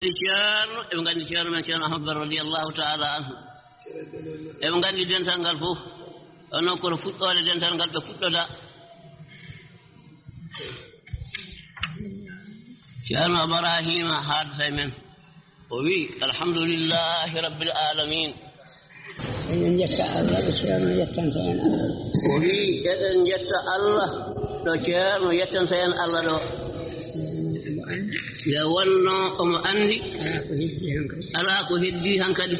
ceerno eɓe nganndi ceerno men ceerno Ahmad Bara radiyallahu ta'ala anhu eɓe nganndi dental ngal fof onon koto fuɗɗoode dental ngal ɓe fuɗɗoda ceerno Ibrahima haadata e men o wii alhamdulillahi rabbil alamin eɗen jetta Allah ɗo ceerno yettanta en Allah o wii eɗen jetta Allah ɗo ceerno yettanta en Allah ɗo ya wonno omo anndi alaa ko heddii han kadi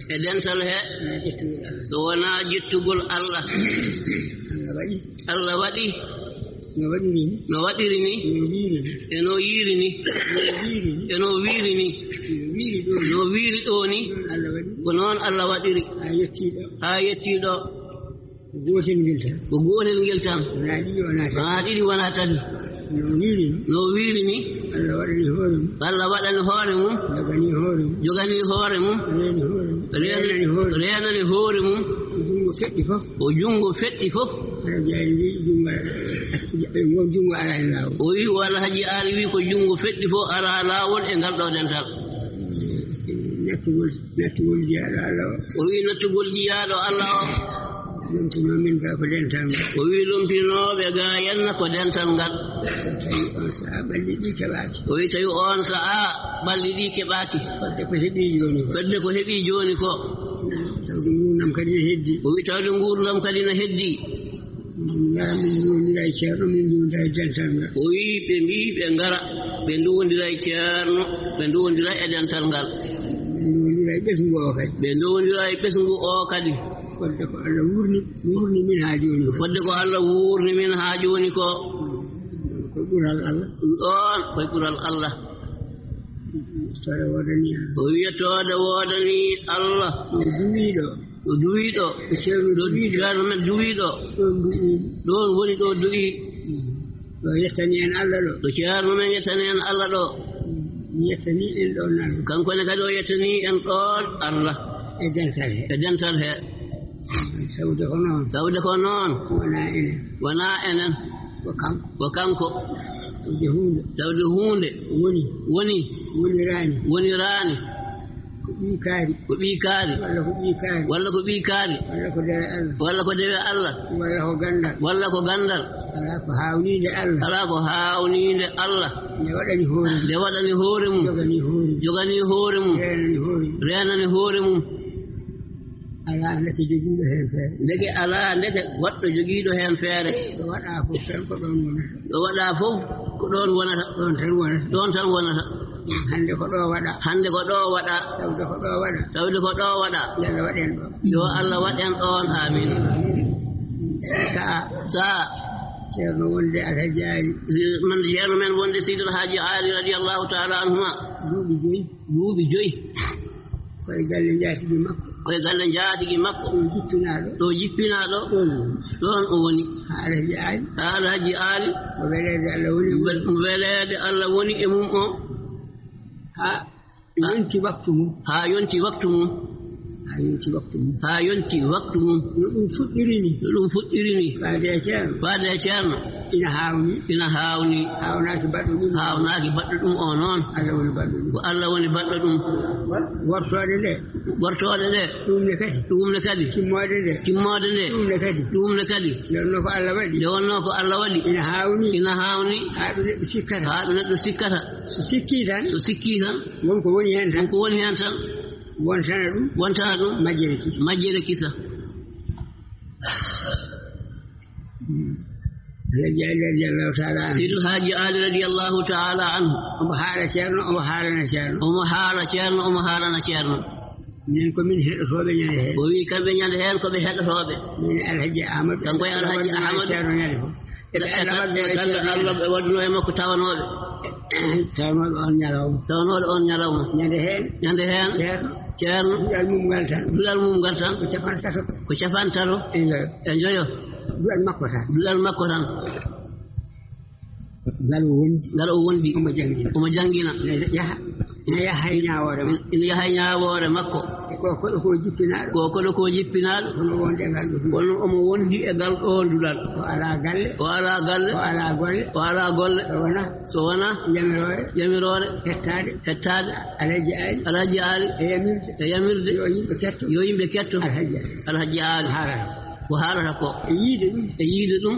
e dental he so wonaa jettugol Allah Allah waɗi no waɗiri ni eno yiiri ni eno wiiri ni no wiiri ɗo ni ko noon Allah waɗiri haa yettiiɗo ko gootel ngel tan haa ɗiɗi wonaa tati no wiiri ni Allah waɗani hoore mum joganii hoore mum reenani hoore mum o junngo feɗɗi fof o wii walla haji aali wii ko junngo feɗɗi fof alaa laawol e ngal ɗo dental o wii nattugol jiyaaɗo Allah o wii lumpinooɓe gaa yenna ko dental ngal o wii tawi on sahaa ɓalli ɗi keɓaaki fedde ko heɓii jooni ko o wii tawde nguurdam kadi no heddii o wii ɓe mbii ɓe ngara ɓe nduwondira e ceerno ɓe nduwondira e dental ngal ɓe nduwondira e ɓesngu o kadi fodde ko Allah wurni min haa jooni fodde ko Allah wurni min haa jooni ko ko ɓural Allah ɗon koye ɓural Allah o wiyatoode woodani Allah o duwiiɗo ceerno men duwiiɗo ɗon woni ɗo duwii ɗo yettani en Allah ɗo ɗo ceerno men yettani en Allah ɗo yettani en ɗon Allah kankone kadi o yettani en ɗon Allah e dental he tawde ko noon wonaa enen ko kanko tawde huunde woniraani ko ɓii kaari walla ko ɓii kaari walla ko dewe Allah walla ko ganndal alaa ko haawniinde Allah nde waɗani hoore mum joganii hoore mum reenani hoore mum alaa ndeke jogiiɗo heen feere ndeke alaa ndeke goɗɗo jogiiɗo heen feere ɗo waɗaa fof tan ko ɗon wonata ɗo waɗaa fof ko ɗon wonata ɗon tan wonata hannde ko ɗo waɗaa tawde ko ɗo waɗaa yalla waɗen ɗon yo Allah waɗen ɗon amin saa ceerno wonde alhaji Ali ceerno men wonde seydi alhaji Ali radiyallahu ta'ala anhuma duuɓi joyi koye galle njaatigi makko ɗo jippinaaɗo ɗon o woni alhaji Ali mo weleede Allah woni e mum o haa yonti waktu mum no ɗum fuɗɗiri ni faade e ceerno ina haawni hawnaaki baɗɗo ɗum o noon ko Allah woni baɗɗo ɗum wortoode nde ɗum ne kadi timmoode nde ɗum ne kadi nde wonno ko Allah waɗi ina haawni haa ɗo neɗɗo sikkata so sikkii tan wonko woni heen tan wontana ɗum majjere kisa Seydou Hadji Ali radiyallahu ta'ala anhu omo haala ceerno omo haalana ceerno minen ko min heɗotooɓe ñande heen o wii kamɓe ñande heen ko ɓe heɗotooɓe min alhaji Amadou kanko e alhaji Amadou ceerno ñande fof kamɓe Allah ɓe waɗnoo e makko tawanooɓe tawanooɗo on ñalawma ñande heen ceerno duɗal mum ngal tan ko capantato e njoyo duɗal makko tan ngal o wondi omo janngina ina yaha e ñaawoore makko ko jippinaaɗo ko koɗo ko jippinaaɗo kono wonde e ngal ɗo kono omo wondi e ngal ɗo nduɗal o alaa galle o alaa galle o alaa golle o alaa golle so wonaa yamiroore hettaade alhaji aali e yamirde yo yimɓe ketto alhaji aali ko haalata ko e yiide ɗum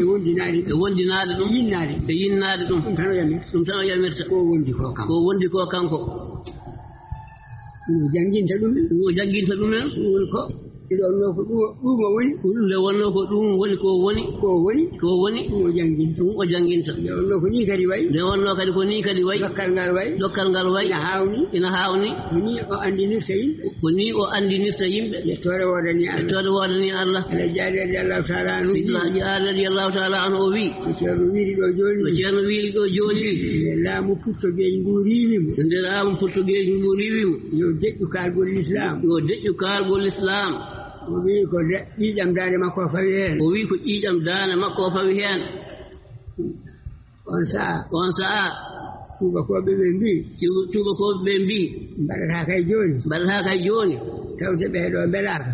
e wondinaade ɗum e yinnaade ɗum ɗum tan o yamirta ko wondi ko kanko jangginta ɗumen woni ko ɗiɗonno ko ɗum o woni nde wonno ko ɗum woni ko woni ɗum o janginta nde wonno ko ni kadi wayi nde wonno kadi ko ni kadi wayi dokkal ngal wayi ina haawni ko ni o andinirta yimɓe yettode wodani Allah Alhaji Ali radiyallahu ta'ala anhu Alhaji Ali radiyallahu ta'ala anhu o wi no ceerno wiiri ɗo jooni nde laamu Portuguese ngu riiwimo yo deƴƴu kaalgol l'islam o wii ko ƴiiƴam daande makko o fawi heen on sahaa tubakoɓe ɓe mbi mbaɗataa kay jooni tawde ɓeeɗo mbelaaka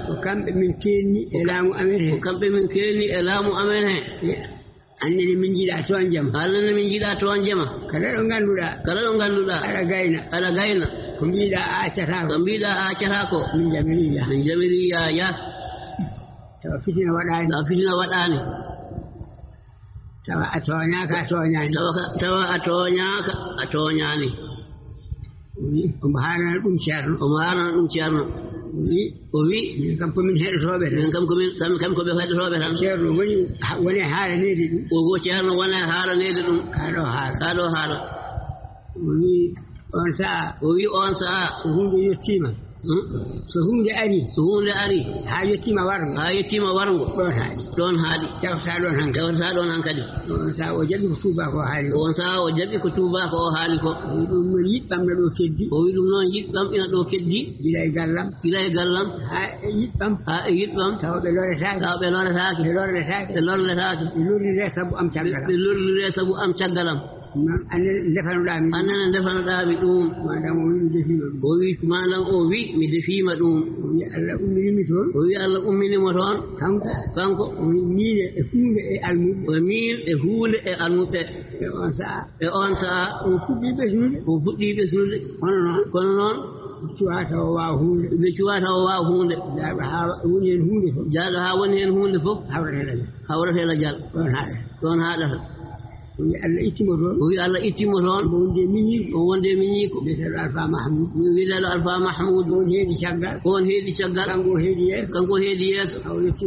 ko kamɓe min keenni e laamu amen heen annene min jiiɗaa toon jama kala ɗo ngannduɗaa aɗa gayna ko mbiɗaa accataako min jamiriya ya tawa fitina waɗaani tawa a tooñaaka a tooñaani omo haalana ɗum ceerno o wi min kam komin heɗotooɓe tan koɓe heɗotooɓe tan ceerno woni haalaneede ɗum ceerno woni haalaneede ɗum kaa ɗo haala o wi on sahaa so hunde yettiima so hunde ari haa yettiima warngo ɗon haaɗi tewtaa ɗon hankadi on sahaa o jaɓi ko tuubako o haali ko ɗum noon yiɗɓamna ɗo keddi o wi ɗum noon yiɗɓamɗina ɗo keddi gila e gallam haa e yiɗɓam taw ɓe loretaake ɓe lorrire sabu am caggalam annene ndefanoɗaami ɗum madam o wi mi defiima ɗum o wi Allah umminimo toon kanko o wi miin e huunde e almuɓe e on sahaa o fuɗɗii ɓesnude kono noon ɓe cuwa taw o waawa huunde jaaɗo haa woni heen huunde fof hawratela jal ɗon haaɗata o wi Allah ittimo toon o wonde miñiiko wiyeteeɗo Alpha Mahmoud on heedi caggal kanko heedi yeeso haw yetti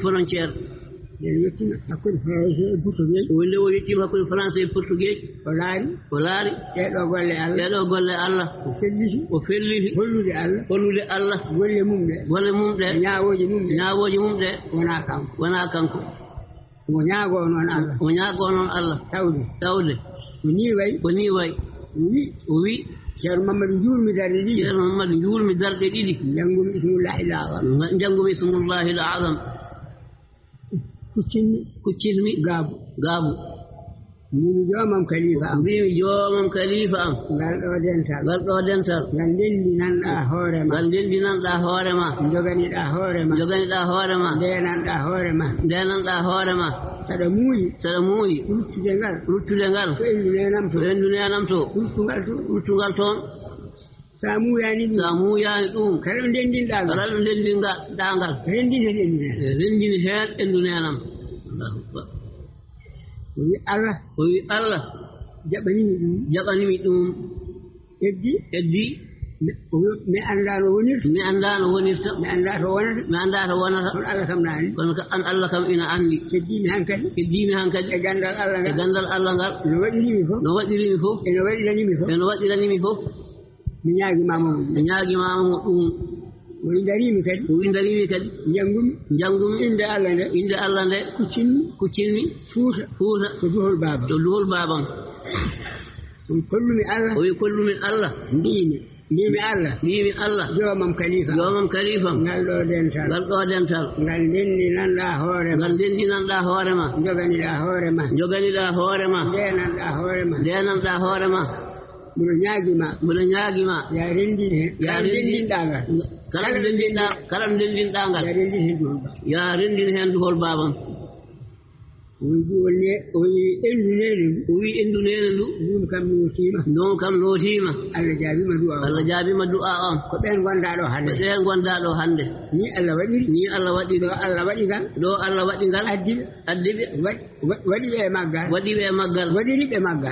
frontiére nde o yettima hakkude français e portugais o laari ɗeɗo golle Allah o felliti hollude Allah golle mum ɗe ñaawooji mum ɗe wonaa kanko o ñaagoo noon Allah tawde ko ni way o wi ceerno Mamadou juulmi darɗe ɗiɗi janngumi ismullahi l azam kuccinmi gaabu mbimi joomam kalifa am ngal ɗo dental ngal ndenndinanɗaa hoore ma joganiɗaa hoore ma ndenanɗaa hoore ma saɗa muuyi ruttude ngal to endu nenam to ruttungal toon sa muuyaani ɗum kala ɗo ndendinɗaa ngal renndini heen endu nenam o wi Allah jaɓanimi ɗum heddi mi anndaa no wonirta mi anndaa to wonata kono Allah kam ina anndi keddiimi hankadi e ganndal Allah ngal no waɗirimi fof eno waɗiranimi fof mi ñaagimama mo ɗum o wi dariimi kadi janngumi inde Allah nde kuccinmi fuuta to duhol baabam o wi kollumi Allah mbimi Allah joomam kalifam ngal ɗo dental ngal ndenndinanɗaa hoore ma joganiɗaa hoore ma ndenanɗaa hoore ma mbiɗo ñaagiima ya rendin ɗangal kala ndendin ɗangal ya rendin heen duhol baabam o wi endunene ndu ɗum kam nootiima Allah jaabima du'a on ko ɓen gonɗa ɗo hannde ni Allah waɗi ɗo Allah waɗi ngal addiɓe waɗiɓe e maggal waɗiriɓe maggal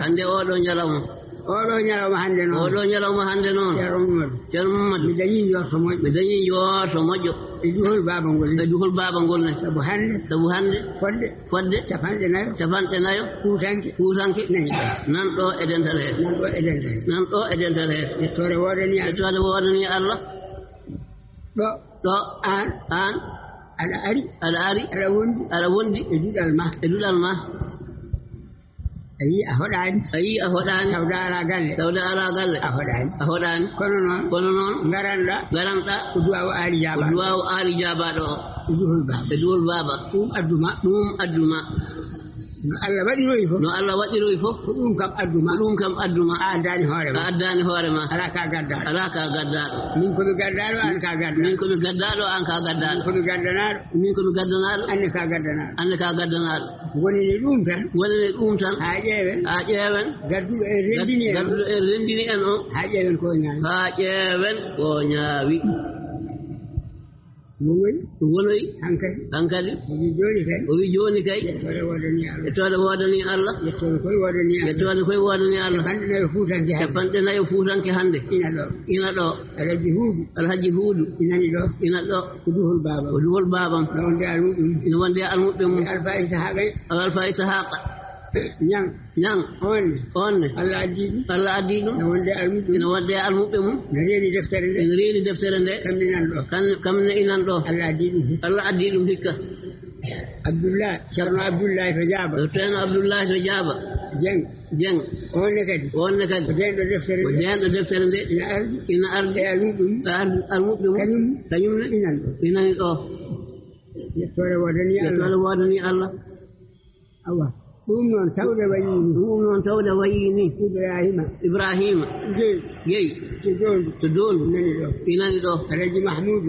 hannde oɗo ñalawma oɗo ñalawma hannde noon ceerno Mamadou mi dañi njorto moƴƴo e duhol baaba ngol ne sabu hannde fodde capanɗe nayo fuutanke nan ɗo e dental hee yettode woodani Allah ɗo an aɗa ari aɗa wondi e duɗal ma ayi a hoɗani tawda ala galle a hoɗani kono noon garanɗa ko duwawu aali jabaɗo o e duhol baba ɗum adduma no Allah waɗiroyi fof ko ɗum kam adduma a addani hoore ma ala ka gaddaɗo min komi gaddaɗo an ka gaddaɗo min komi gaddanaɗo min komi gaddanaɗo anne ka gaddanaɗo wonine ɗum tan ha ƴeewen gadduɗo en rendini en o ha ƴeewen ko ñaawi wonoyi hankadi o wi joni kay yettode woodani Allah yettode koye woodani Allah capanɗe nayo fuutanke hannde ina ɗo alhaji huudu ina ɗo ko duhol babam ina wonde almuɓɓe mum alfa isahaqa ñang onne Allah addi ɗum ina wonde almuɓɓe mum ina reeni deftere nde kamne inan ɗo Allah addi ɗum hikka ceerno Abdoullahi to Jaaba Jeng onne kadi ko denɗo deftere nde ina arde almuɓɓe mum kañumne inani ɗo yettode woodani Allah awa ɗum noon tawde wayini Ibrahima jeyi to doondu inani ɗo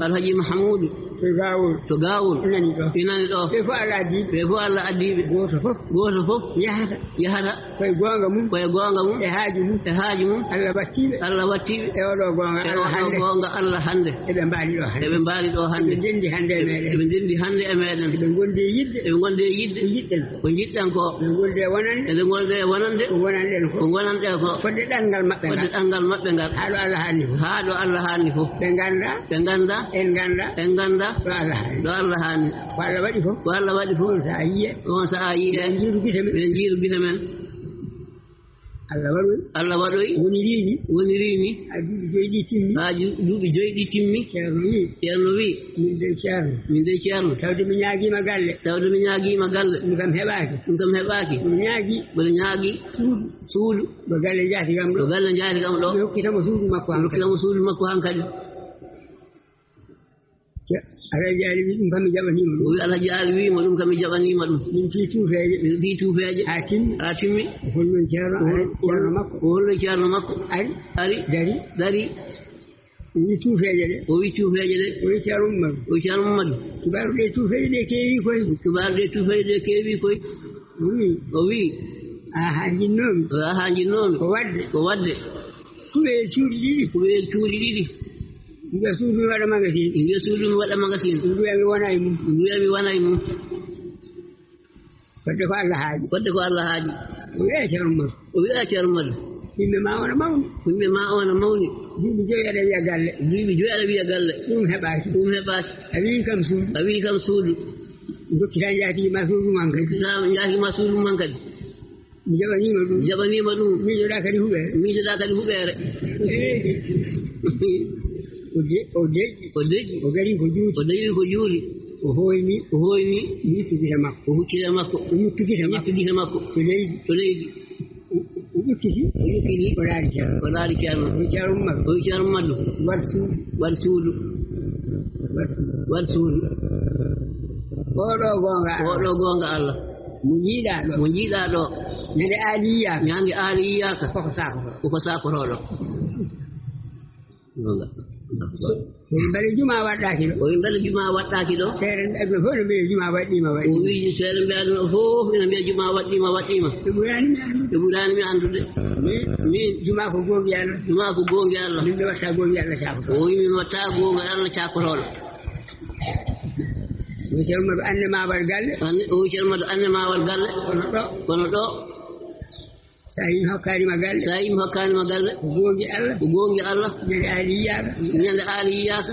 alhaji Mahamoudou to gawol inani ɗo ɓe fof Allah addiɓe goto fof yahata koye gonga mum e haaji mum Allah wattiɓe e oɗo gonga Allah hannde eɓe mbaali ɗo hannde eɓe ndendi hannde e meɗen eɓe gonde yidde ko jiɗɗen ko eɓe gonde wonande ko wonanɗe ko fodde ɗanngal maɓɓe ngal haa ɗo Allah hanni fof ɓe ganda en ganda ɗo Allah hanni ko Allah waɗi fof on sa a yiye ɓe jiiru gite men Allah waɗoyi woni riini ha duuɓi joyɗi timmi ceerno wi min de ceerno tawde mi ñaagiima galle ɗum kam heɓaaki mboɗo ñaagi suudu ɗo galle jaati kam ɗo mi hokkitamo suudu makko han kadi Alhaji Ali wi ɗum kam mi jaɓaniima ɗum o wi Alhaji Ali wiimo ɗum kam mi jaɓaniima ɗum min fii tuufeeje ha timmi o holno ceerno makko ari dari o wi tuufeeje ɗe o wi ceerno Mamadou kibaaru ɗe tuufeeje ɗe keewi koye o wi a haa jinnoomi ko wadde kuɓeel cuuɗi ɗiɗi mbiya suudu mi waɗa magasin ɗum wiyami wona e mum fodde ko Allah haaji o wiya ceerno Mamadou yimɓe ma ona mawni duuɓi joyi aɗa wiya galle ɗum heɓaaki a wi kam suudu dokkita jaatima suudu man kadi mi jaɓaniima ɗum miijoɗa kadi huɓeere o deƴƴi o gari ko juuri o hooyni mi ittugita makko o yittu gita makko to leydi o ƴukkiti o laari ceerno o wi ceerno Mamadou waɗ suudu oɗo gonga Allah mo jiiɗa ɗo ñande aliyaka ñande aliyaka koko sakoroɗo bale juma waɗɗaki ɗo bale juma waɗɗaki ɗo seere ɓe fof no mbiya juma waɗɗima o wi seere mbiyaɗo fof ina mbiya juma waɗɗima ɓe ɓurani mi andude min juma ko gongi Allah min ɓe watta gongi Allah cakotoɗo o wi min watta gongi Allah cakotoɗo o ceerno anne mawal galle o wi ceerno anne mawal galle kono ɗo sa yimi hokkanima galle ko gongi Allah ñande aliyaka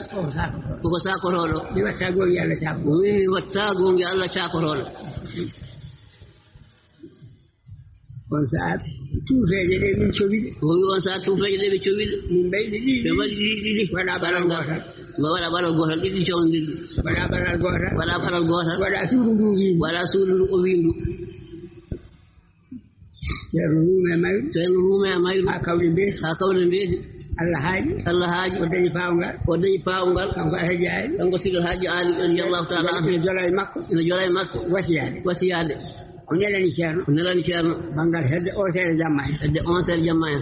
koko sakotoɗo mi watta gongi Allah cakotoɗo mi watta gongi Allah cakotoɗo on saa tuufeje ɗe min cowiɗe o wi on saa tuufeje ɗe ɓe cowiɗe min mbayɗi ɓe waɗi ɗiɗi waɗa ɓaral gotal mi waɗa ɓaral gotal ɗiɗi cewdirɗi waɗa ɓaral gotal waɗa suudu ndu windu waɗa suudu ndu o windu ceerno ruume e mayru ha kawle mbeeti Allah haaji o dañi pawngal kanko Alhaji Ali kanko Sidi Alhaji Ali radiyallahu ta'ala anhu ina jola e makko wasiyade ko nelani ceerno bangal hedde 11 jamma en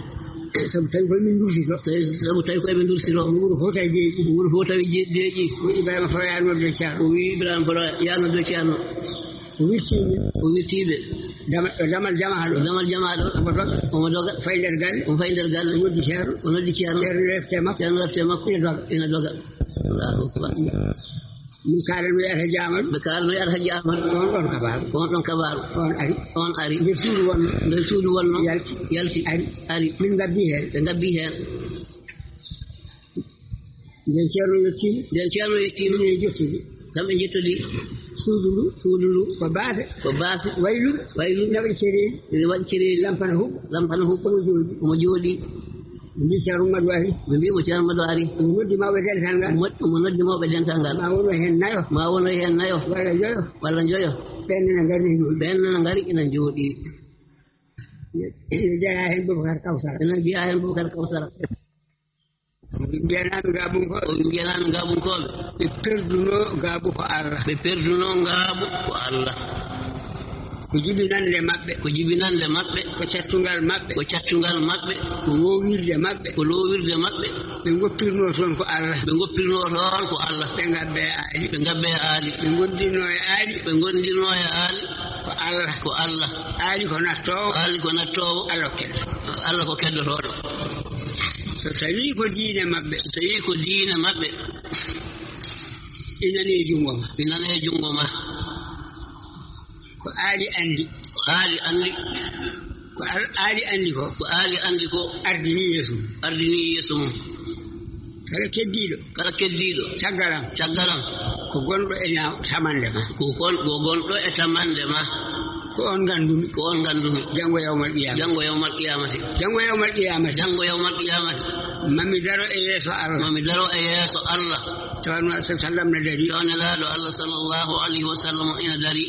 sabu tawi koye min dursito wuro fof tawi deeƴi o Ibrahima Foro yarnode ceerno o wi Ibrahima Foro yarnode ceerno o wirtiɓe damal jama ɗo omo doga fay nder galle o noddi ceerno refte makko ina doga Allahu akbar min kalano Alhaji Amadou on ɗon kabaru on ari nder suudu wonno yalti ari min gabbi heen nden ceerno yettima min jottude kamɓe jettodi suudu ndu ko baafe waylu naɓe cereeli ene waɗi cereeli lampana huɓɓa omo jooɗi ɓe mbi ceerno Madou ari ɓe mbimo ceerno Madou ari omo noddi mawɓe dental ngal ma wono heen nayo walla joyo ɓen ne ngari ina jooɗi ene jeeya heen Boubacar Kawsara mbiyanami gaabunkoɓe ɓe perduno gaabu ko Allah ko jibinande maɓɓe ko cattungal maɓɓe ko loowirde maɓɓe ɓe goppirno toon ko Allah ɓe ngabbe aali ɓe gondirno e aali ko Allah aali ko nattowo Allah ko keddotoɗo so tawi ko diine maɓɓe inane jungo ma ko aali andi ko andi ko ardini yeeso mum kala keddiɗo caggalam ko gonɗo e tamande ma ko on gandumi jango yawmal qiyamati mami daro e yeeso Allah tawanno sallam ne dari tawanelaɗo Allah sallallahu alaihi wa sallam ina dari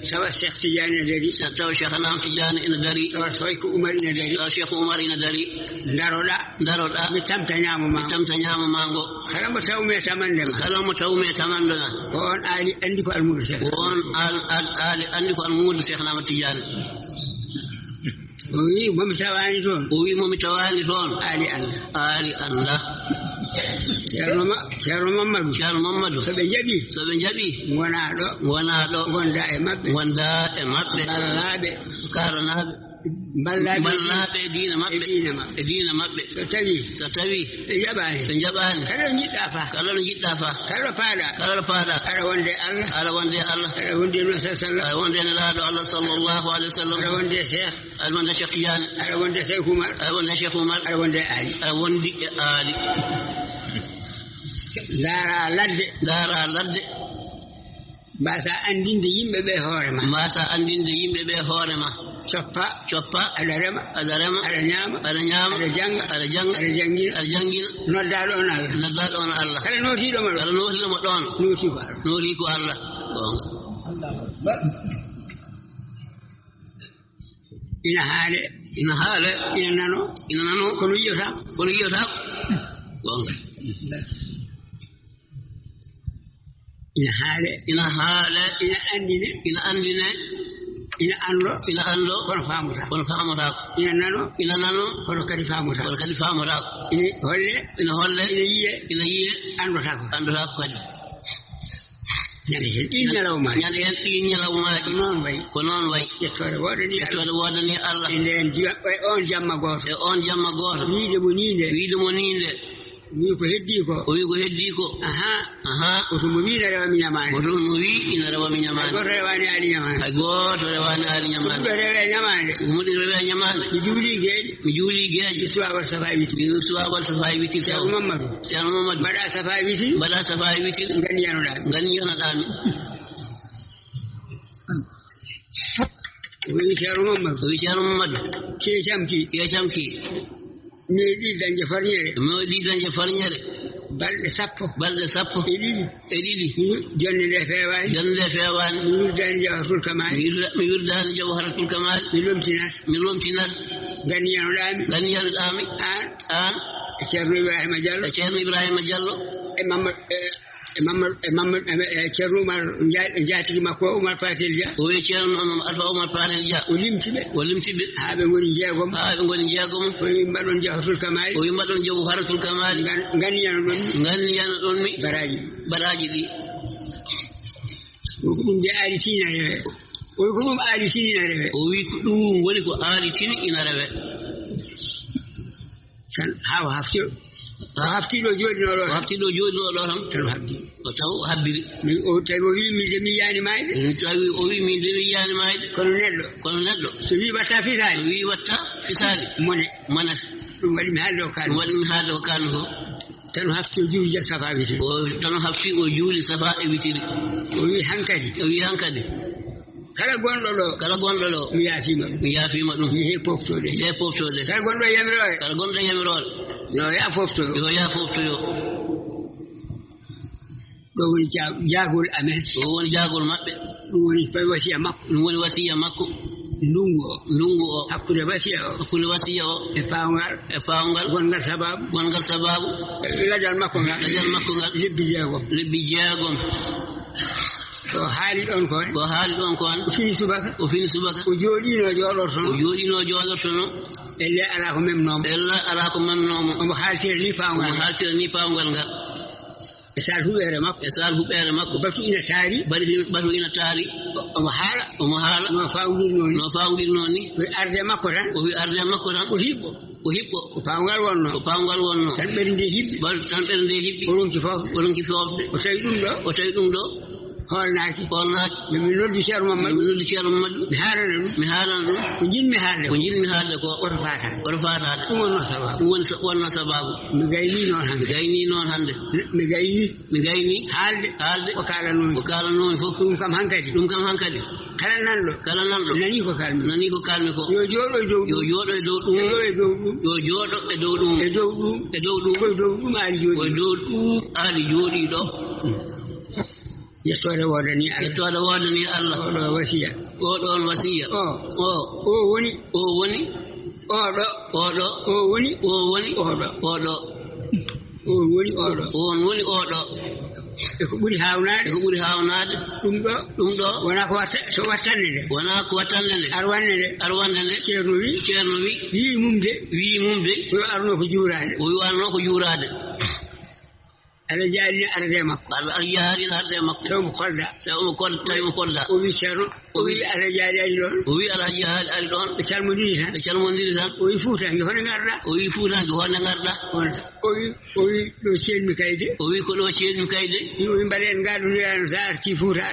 tawa Cheikh Tidiane ina dari tawa Cheikh Anam Tidiane ina dari tawa Cheikh Oumar ina dari daroɗa mi tamta ñaamo ma ngo kala mo tawme tamande ma ko on aali andi ko almudo Cheikh Cheikh Anam Tidiane o wi momi tawani toon aali Allah ceerno Mamadou so ɓe jaɓi wona ɗo wonda e maɓɓe karanaɓe ballaɓe e diina maɓɓe so tawi ɓe jaɓani kala no jiɗɗa fa kala ɗo paaɗa aɗa wonde Allah aɗa wonde no sallam aɗa wonde nelaɗo Allah sallallahu alaihi wa sallam aɗa wonde Cheikh Tidiane aɗa wonde Cheikh Oumar aɗa wonde aali ndaara ladde mbasa andinde yimɓe ɓe hoore ma coppa aɗa rema aɗa ñaama aɗa janga aɗa jangina noddaɗo on Allah kala notiɗomo ɗon noti ko Allah ina haale ina nano kono yiyota gonga ina haale ina andine ina ando kono faamata ina nano kono kadi faamata ina holle ina yiye andota ko kadi ñande hen ɗi ñalawmaaji ko noon wayi ƴettode wodani Allah on jamma gooto wiide mo niinde wi ko heddi ko oto mo wi ina rewa mi ñamaani goto rewani ali ñamaani muɗi rewe ñamaande mi juuli geeƴe suwabal safa witir ceerno mamadou mbaɗa safa witir ganiyanoɗami o wi ceerno mamadou keecamki mi ɗi dañde farñere balɗe sappo e ɗiɗi jonde nde feewani mi wirdani jawharatul kamal mi lomtinat ganiyanoɗami an ceerno ibrahima diallo e Mamadou Ceerno Umar jaatigi makko Umar Patel Dia o wi Ceerno Alfa Umar Patel Dia o limtiɓe haa ɓe ngoni jeegom o wi mbaɗon jawharatul kamal ganniyano ɗon mi baraji ɗi ko ɗum de aali tini ina rewe o wi ko ɗum aali tini ina rewe o wi ko ɗum woni ko aali tini ina rewe tan haa o haftiɗo jooɗinoɗo tan taw habbiri tawi o wi mi de mi yiyani mayde kono neɗɗo so wi watta fisaali monata ɗum waɗi mi haalde o kalno ko tan o hafti o juuli safa witiri o juuli safa e witiri o wi hankadi kala gonɗo ɗo mi yaafima ɗum he poftode kala gonɗo yamirore yo ya foftoyo ɗo woni jaagol amen maɓɓe ɗum woni wasiya makko ndungu o hakkude wasiya o e pawngal gongal sababu lajal makko ngal lebbi jeegom so haali ɗon kon o fini subaka o jooɗino jooɗortono elle ala ko memnomo omo haaltira ni pawngal ngal e sal huɓere makko batu ina taari omo haala no fawdirno ni o wi arde makko tan o hiɓɓo ko pawngal wonno tan ɓernde hiɓɓi o ronki fofde o tawi ɗum ɗo holnaaki mi noddi Ceerno Mamadou mi haalana ɗum ko jinmi haalde ko oto faatade ɗum wonno sababu mi gayni noon hannde mi gayni haalde ko kaalanomi fof ɗum kam hankadi kala nanɗo nani ko kalmi ko yo jooɗo e dow ɗum aali jooɗiɗo yettode wodani Allah oɗon wasiya o woni oɗo e ko ɓuri hawnade ɗum ɗo wona ko wattande nde arwande nde ceerno wi wi mum de o yo arno ko juurade ala jaarino arde makko taw mo kolda o wi ceerno o wi ala jaari ali ɗon ɓe calmodiri tan o wi fuutanke hono garɗa o wi ɗo ceermi kayde o wi mbaɗen ngaɗodirano sa arti Fuuta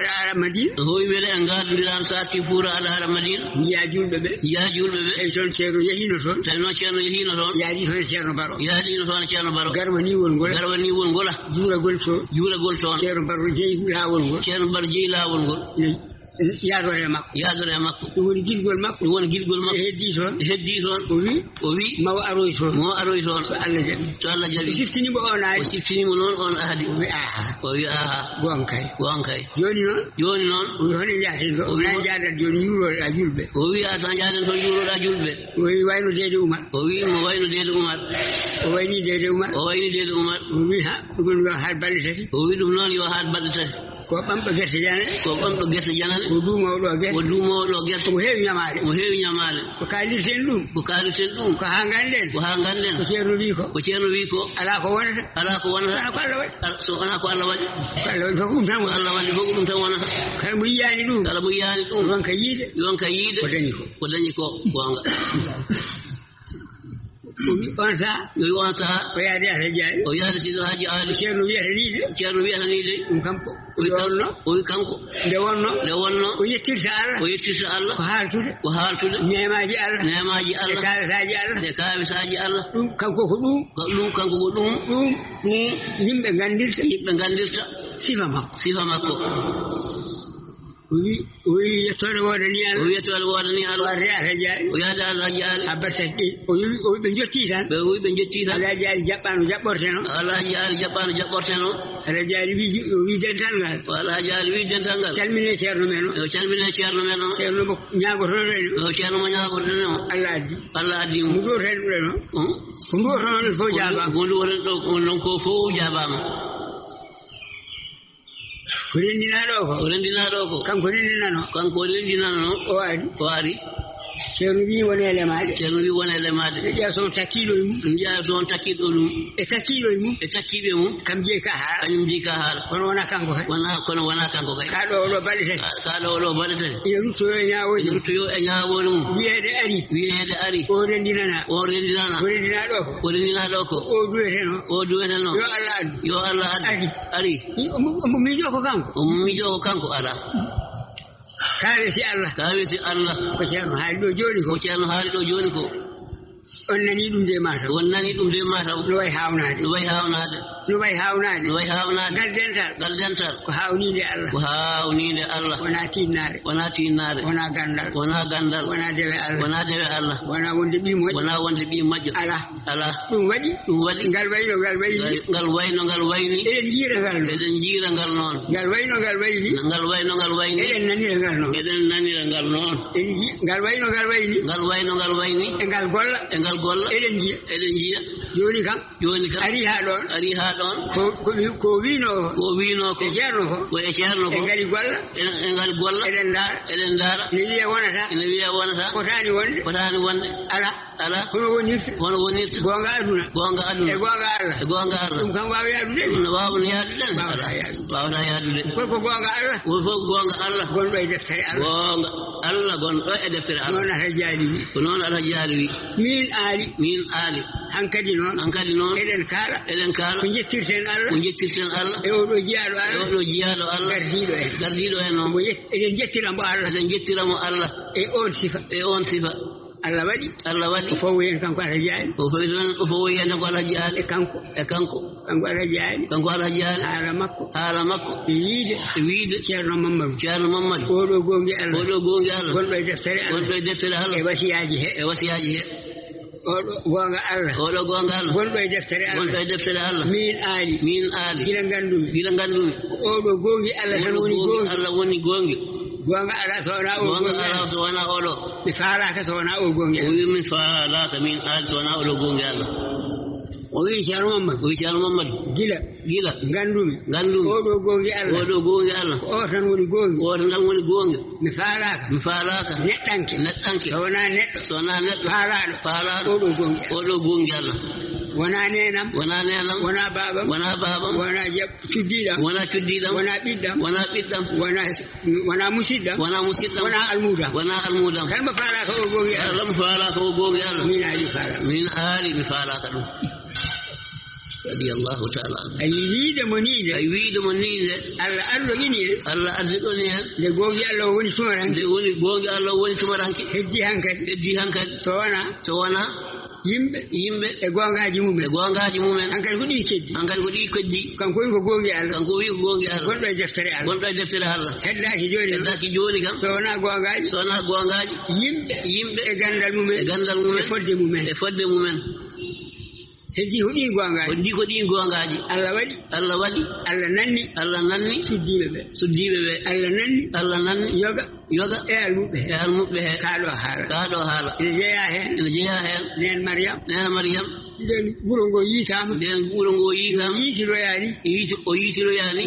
aɗa ara Madina jiya julɓe ɓe tawi toon ceerno yahino toon yaadi toon ceerno Baro garwaniwol ngol juuragol toon ceerno Baro jeeyi laawol ngol yaadore makko ɗum woni gilgol makko e heddi toon o wi mawo aroy toon so Allah jaɓi o siftinimo noon on ahadi o wi aha gon kay joni noon o wi hono jaaten o wona jaadat joni yuuroɗa julɓe o wi a tan jaaden toon yuuroɗa julɓe o wi wayno Deede Umar o wayni Deede Umar o wi ha ɗum ɗon yo haat balɗe tati ko bamba gerte janane ko bamba gerte janane ko dumo do gerte mo heewi nyamaade ko kalirten dum ko hanganden ko ceerno wi ko ala ko wonata so ana ko Allah wadi ko dum tan Allah wadi ko dum tan wonata kala mo yiyani dum wonka yiide ko dañi ko gonga on sa o yaade ata jaay o yaade sido haji ali ceerno wiyata ni de dum kanko o kanko nde wonno o yettirta Allah ko haaltude neemaji Allah e kaalisaji Allah dum kanko ko dum yimbe gandirta sifa makko o yettode wodani Allah o yaade Allah jaali abattaki o be jotti tan Allah jaali jabbano jabborteno Allah jaali wi dental ngal Allah jaali wi dental ngal calmine ceerno men o ceerno mo ñaagotono Allah addi mo do tan no ko do tan fo jaabama ko fo jaabama ko rendinaɗo ko kanko rendinano o ari ceerno wi wonele maade ƴeew son takkiɗo mum e takkiɓe mum kam jeey ka haala kono wona kanko kay kaɗo oɗo balɗe tati ina ruttoyo e ñawoore mum wiyeede ari o rendinana ko rendinaɗo ko o duweteno yo Allah addi ari omo miijo ko kanko ala kawesi Allah ko ceerno haali ɗo joni ko on nani ɗum de mataw no way hawnade gal dental ko hawnide Allah wona tinnare wona gandal wona dewe Allah wona wonde ɓi moƴƴo ala ɗum waɗi ngal wayni eɗen jiira ngal noon ngal wayno ngal wayni eɗen nanira ngal noon ngal wayno e ngal golla eɗen jiya joni kam ari ha ɗon ko wino ko e ceerno ko e ngali golla eɗen daara ne wiya wonata fotani wonde ala hono wonirta gonga aduna e gonga Allah ɗum kam wawa yadude wawata yadude ko gonga Allah gonɗo e deftere Allah gonɗo e deftere Allah noon ata jaali wi min aali hankadi noon eɗen kaala ko jettirten Allah e oɗo jiyaɗo Allah gardiɗo en noon eɗen jettiramo Allah e on sifa Allah waɗi o fof yen kanko ata jaali o fof yen ko ata jaali e kanko ata jaali haala makko e wiide ceerno Mamadou oɗo gongi Allah gonɗo e deftere Allah e wasiyaji he oɗo gonga Allah gonɗo e deftere Allah min aali gila gandumi oɗo gongi Allah tan woni gongi gonga ala sowona oɗo mi faalaka sowona o gongi min faalaka min aali sowona oɗo gongi Allah o wi ceerno Mamadou gila gandumi oɗo gongi Allah o tan woni gongi mi faalaka neɗɗanke sowona neɗɗo faalaɗo oɗo gongi Allah wona nenam wona babam wona cuddiɗam wona ɓiɗɗam wona musidɗam wona almudam kalmo faalaka o gongi Allah min aali mi faalaka ɗum رضي الله تعالى أي ويد منيد الله أرزقني لقوي الله وني سمران لقوي الله وني سمران هدي هنكد سوانا yimbe e gongaji mumen ankal ko di keddi kanko wi ko gongi Allah gondo e deftere Allah heddaki joni kam sona gongaji yimbe e gandal mumen e fodde mumen heddi ko ɗi gongaji Allah waɗi Allah nanni suddiɓe ɓe Allah nanni yoga yoga e almubbe he kaado hala ina jeya hen nen Maryam den burongo yitama yitiroyani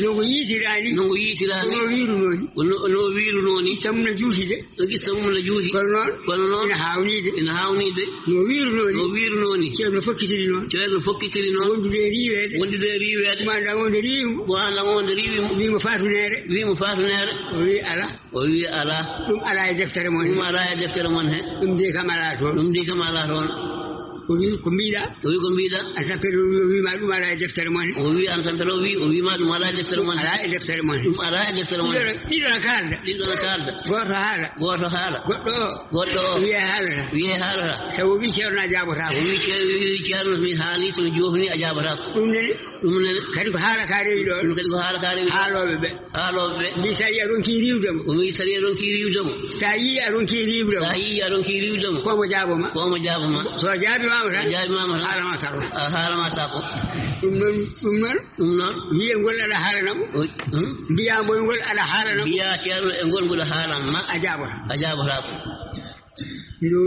nongo yitirani no wiru noni samna juuside kono noon ina hawnide no wiru noni ceerno fokkitiri noon wondude riwede manda wonde riwi wimo fatunere o wi ala ɗum ala e deftere mon he ɗum de kam ala toon o wi ko mbiɗa an tampere wima ɗum ala e deftere mon he o wi an tampere o wima ɗum ala e deftere mon ala e deftere mon he ɗum ala e deftere mon ɗiɗon kalda goto haala goɗɗo o wiye haalata taw o wi ceerno a jaɓotako o wi ceerno mi haali somi jofni a jaɓotako ɗum nene kadi ko haala ka rewi ɗo haaloɓe ɓe mbi sa yi aɗon ki riwdemo o wi sari aɗon ki riwdemo sa yi aɗon ki riwdemo komo jaaboma so jaabimama tan haalama sako ɗum noon wiye ngol aɗa haalanamo mbiyamol ngol aɗa haalanamo mbiya ceerno e ngol ngol haalanma a jaɓotako no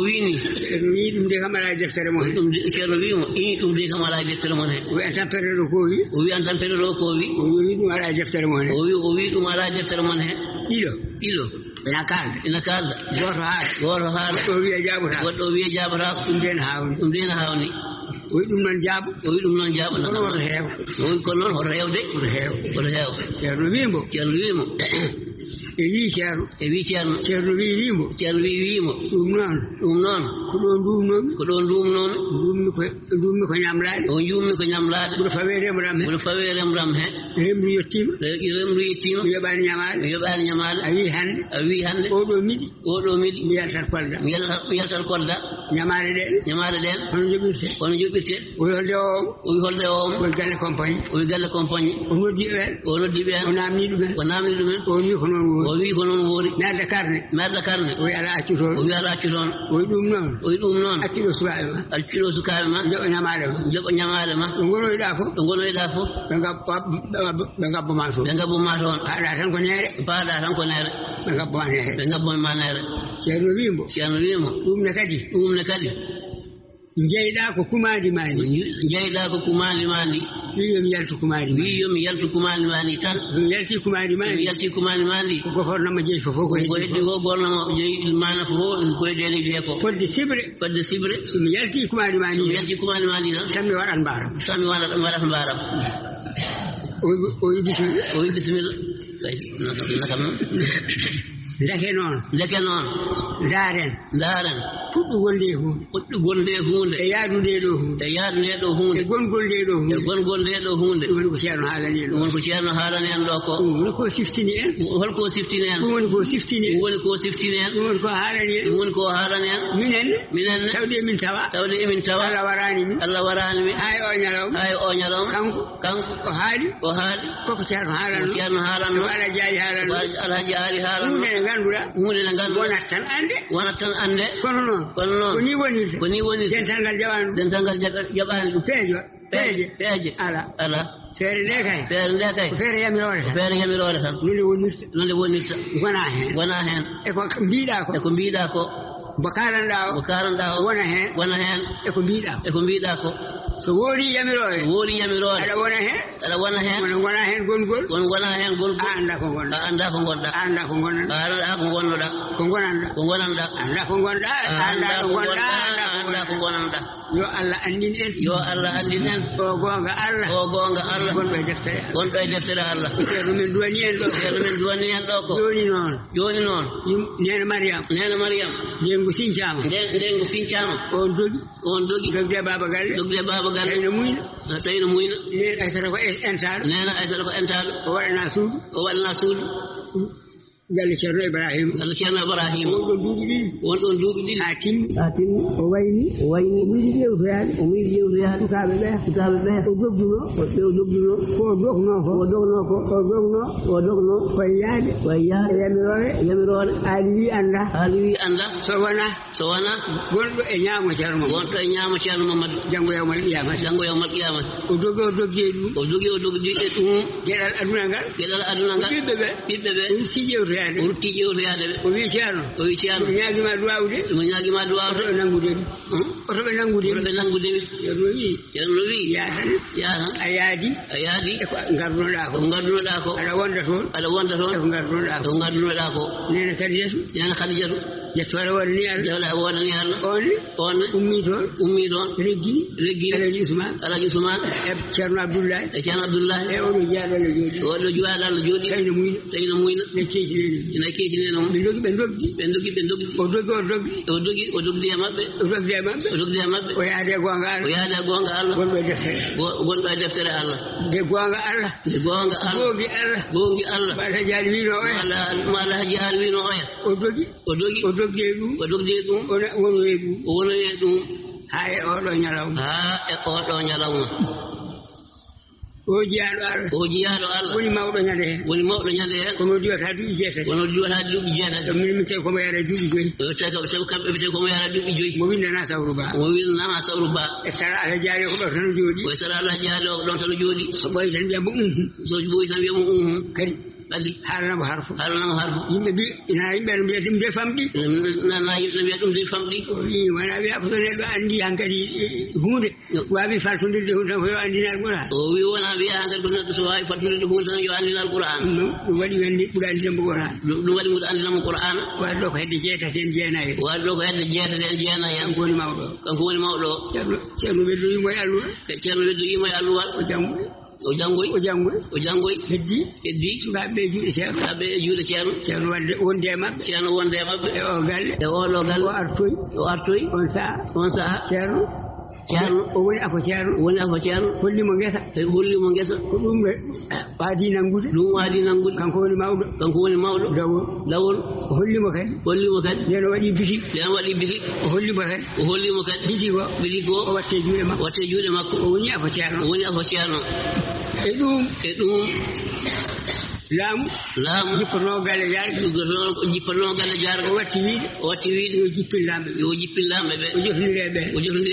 wiini ceerno wi ɗum de kam ala e deftere mon he ceerno wimo ɗum de kam ala e deftere mon he o wi an tampere ɗo ko wi o wi an tampere ɗo ko wi o wi ɗum ala e deftere mon he o wi ɗum ala e deftere mon he ɗiɗo ina kalda goto haala o wiya jaɓotako goɗɗo o wiya jaɓotako ɗum de ne hawni o wi ɗum noon jaaɓo kono woto heew o wi kono noon hoto hewde woto heew ceerno wimo e wi ceerno ceerno wimo ɗum noon ko ɗo ndumnomi ko ñamlade ɓuɗo fawe remram he remru yettima mi yoɓani ñamade a wi hande oɗo miɗi mi yaltat kolda ñamade ɗen hono joɓirte o wi holde o o wi galle compagnie o noddi ɓen o namni ɗumen o wi ko noon woori merda carne o wi ala accu toon o wi ɗum noon accuɗo sukaɓe ma joɓo ñamade ma ɗo gonoyɗa fof ɓe gabboma toon paɗa tan ko neere ɓe gabboma neere ceerno wimo ɗum ne kadi jeyɗa ko kumadi mani wi yomi yaltu kumadi mani tan mi yalti kumadi mani ko gofornoma jeeyi fof ko heddi ko gornoma jeeyi mana fof koye dele wiye ko fodde sibre somi yalti kumadi mani tan mi waɗat mbaram o wi bisimilla ndeke noon ndaaren fuɗɗugol nde hunde e yaadude ɗo hunde e gongol nde ɗo hunde ɗum woni ko ceerno haalani en ɗo ko ɗum woni ko siftini en ɗum woni ko haalani en minen tawde emin tawa Allah warani min hay o ñalawma kanko o haali koko ceerno haalano ala jaari haalano hunde nde ganduɗa wonat tan ande kono noon ko ni wonirte dental ngal jaɓani ɗum peeje ala feere nde kay ko feere yamirore tan nonde wonirta wona hen eko mbiɗa ko mo kalanɗa o wona hen eko mbiɗa ko so woori yamirore aɗa wona hen wona hen gongol a anda ko gonnoɗa yo Allah andin en o gonga Allah gonɗo e deftere Allah ceerno men duwani en ɗo ko joni noon nene Maryam ndengu sincama on dogi dogde baba galle tawino muyna nene Aissata ko entaɗo o waɗana suudu galle ceerno Ibrahima won ɗon duuɓi ɗiɗi ha timmi o wayni o miiɗi ƴewtoyade sukaɓe ɓe o dogduno ko o dogno koye yaade e yamirore haali wi anda so wona gonɗo e ñaamo ceerno Mamadou janggo yawmal qiyamata o dogge ɗum gueɗal aduna ngal ɓiɓɓe ɓe ƴewtoyade rutti ƴewtoyade ɓe o wi ceerno ñaagima duwawde mo ñaagima duwawde oto ɓe nangude oto ɓe nangude ɓe ceerno wi yatan a yaadi e ko gardunoɗa ko aɗa wonda toon eko gardunoɗa ko nene Khadijatu yettore wonani Allah on ummi toon reggi Alaji Ousmane e ceerno Abdoullahi e oɗo juwaɗo Allah jooɗi tawino muyna ne keecineno ɓe doggi o dogdi e maɓɓe o yaade gonga Allah gonɗo e deftere Allah de gonga Allah gongi Allah Alhaji wino oya ma Alhaji wino oya o dogdi e ɗum o wonoye ɗum ha e oɗo ñalawma o jiyaɗo Allah woni mawɗo ñande hen kono diwata duuɓi jeetati min tawi komo yara duuɓi joyi kamɓe ɓe tawi komo yara duuɓi joyi mo windana sawru ba e sara Allah jaari ko ɗo tan jooɗi so ɓoyi tan wiyamo kadi haalanamo harfo yimɓe mbi yimɓe no mbiyata ɗum de famɗi ɗum de famɗi wona wiya ko so neɗɗo anndi hankkadi hunde wawi faltodirde hunde tan ko yo andinal Qur'an o wi wona wiya hankkadi ko neɗɗo so wawi faltodirde hunde tan yo andinal Qur'an ɗum waɗi ɓuuri andinamo Qur'an ɗum waɗi ɓuuri andinamo Qur'an waɗi ɗo ko hedde jeetati en jeenayi kanko woni mawɗo o ceerno weddoyimo e alluwal o janngoy heddi sukaɓe e juuɗe ceerno wonde e maɓɓe e oɗo galle o artoyi on saha ceerno o woni afo ceerno hollimo ngesa ko ɗum waadi nangude kanko woni mawɗo lawol o hollimo kadi nden o waɗi bisik o hollimo kadi bisik o o watte juuɗe makko o woni afo ceerno e ɗum laamu jippanoo galle jaarga o watti wiide yo jippillamɓe ɓe o jofnodiri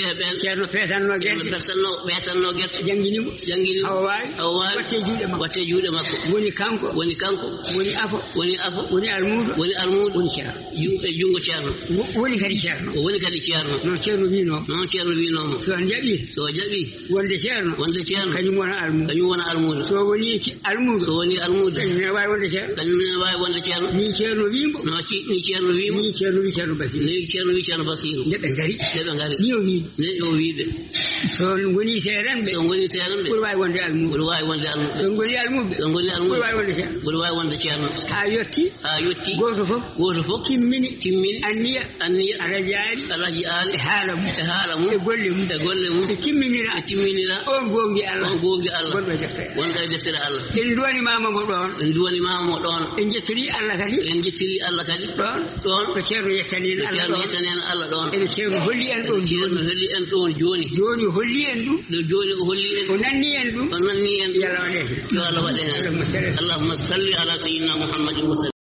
e ɓen ceerno peesanno gerte jangginimo hawa waawi watte juuɗe makko woni kanko woni afo woni almuudo woni ceerno e junngo ceerno woni kadi ceerno noon ceerno winoomo so jaɓi wonde ceerno kañum wona almuudo so woni almuudo ne wawi wonde ceerno ni ceerno wimo ni ceerno wi ceerno Basiru nde ɓe ngari ni o wiiɓe so goni seeɗanɓe ɓuri wawi wonde almuɓe so goni almuɓe ɓuri wawi wonde ceerno ha yetti goto fof timmini anniya alaji aali e haala mum e golle mum e timminira on gongi Allah wonɗo e deftere Allah en duwanimama mo ɗon en jettiri Allah kadi ɗon ko ceerno yettani en Allah ɗon ene ceerno holli en ɗon joni o holli en ɗum o nanni en ɗum yo Allah waɗe hen Allahumma salli ala sayyidina Muhammadin